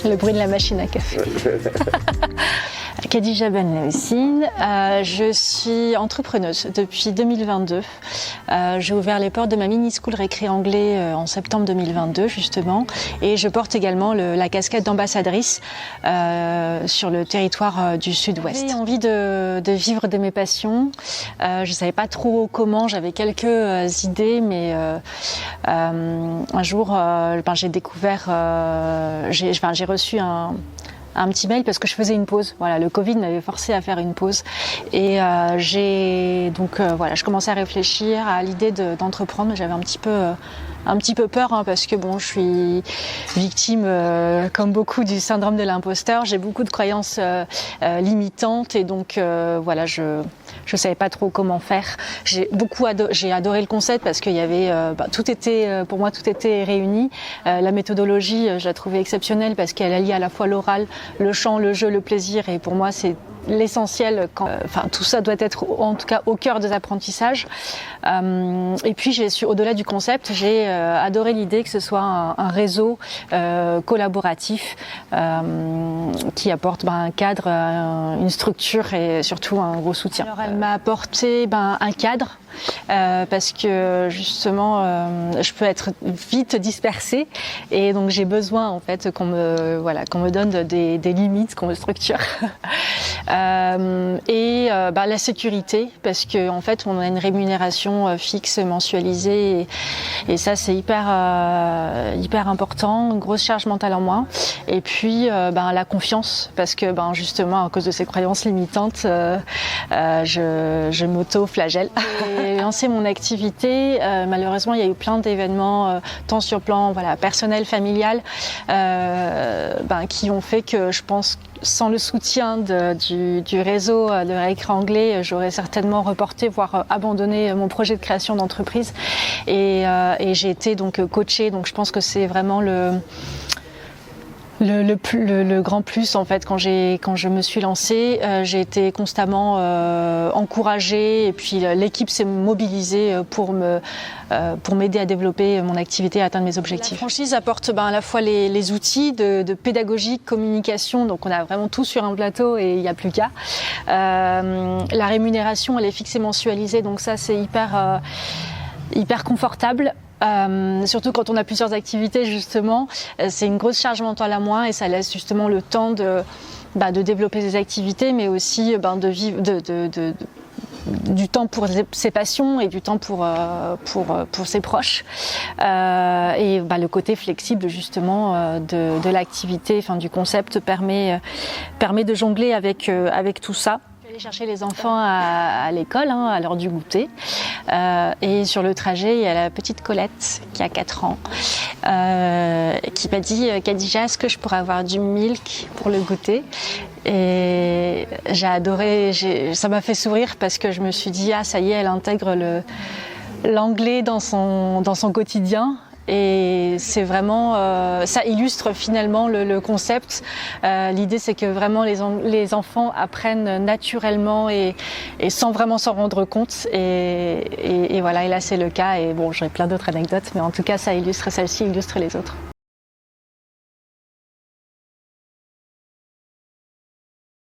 Le bruit de la machine à café. Khadija Benlawissine, je suis entrepreneuse depuis 2022. J'ai ouvert les portes de ma mini-school récré anglais en septembre 2022 justement, et je porte également la casquette d'ambassadrice sur le territoire du Sud-Ouest. J'ai envie de vivre de mes passions. Je savais pas trop comment, j'avais quelques idées, mais un jour j'ai découvert, j'ai reçu un petit mail parce que je faisais une pause. Voilà, le Covid m'avait forcé à faire une pause et je commençais à réfléchir à l'idée d'entreprendre, mais j'avais un petit peu peur parce que je suis victime comme beaucoup du syndrome de l'imposteur. J'ai beaucoup de croyances limitantes et donc je savais pas trop comment faire. J'ai adoré le concept parce qu'il y avait pour moi tout était réuni. La méthodologie, je la trouvais exceptionnelle parce qu'elle allie à la fois l'oral, le chant, le jeu, le plaisir, et pour moi c'est l'essentiel tout ça doit être en tout cas au cœur des apprentissages. Et puis au-delà du concept, j'ai adoré l'idée que ce soit un réseau collaboratif qui apporte un cadre, une structure et surtout un gros soutien. Alors elle m'a apporté un cadre parce que justement je peux être vite dispersée et donc j'ai besoin en fait qu'on me donne des limites, qu'on me structure. La sécurité, parce que en fait on a une rémunération fixe mensualisée et ça c'est hyper important, une grosse charge mentale en moins. Et puis la confiance, parce que justement à cause de ces croyances limitantes je m'auto-flagelle. J'ai lancé mon activité, malheureusement il y a eu plein d'événements tant sur le plan personnel, familial qui ont fait que je pense sans le soutien du réseau de récré anglais, j'aurais certainement reporté, voire abandonné mon projet de création d'entreprise. Et j'ai été donc coachée, donc je pense que c'est vraiment le grand plus en fait quand je me suis lancée. J'ai été constamment encouragée et puis l'équipe s'est mobilisée pour m'aider à développer mon activité et à atteindre mes objectifs. La franchise apporte à la fois les outils de pédagogie, communication, donc on a vraiment tout sur un plateau et il n'y a plus qu'à. La rémunération elle est fixe et mensualisée, donc ça c'est hyper confortable. Surtout quand on a plusieurs activités justement, c'est une grosse charge mentale à moins et ça laisse justement le temps de développer des activités, mais aussi de vivre du temps pour ses passions et du temps pour ses proches. Le côté flexible justement de l'activité, du concept permet de jongler avec tout ça. Aller chercher les enfants à l'école à l'heure du goûter et sur le trajet il y a la petite Colette qui a 4 ans qui m'a dit Khadija, est-ce que je pourrais avoir du milk pour le goûter? Et j'ai adoré, ça m'a fait sourire parce que je me suis dit ça y est, elle intègre l'anglais dans son quotidien. Et c'est vraiment, ça illustre finalement le concept. L'idée c'est que vraiment les enfants apprennent naturellement et sans vraiment s'en rendre compte. Et là c'est le cas. Et j'aurais plein d'autres anecdotes, mais en tout cas celle-ci illustre les autres.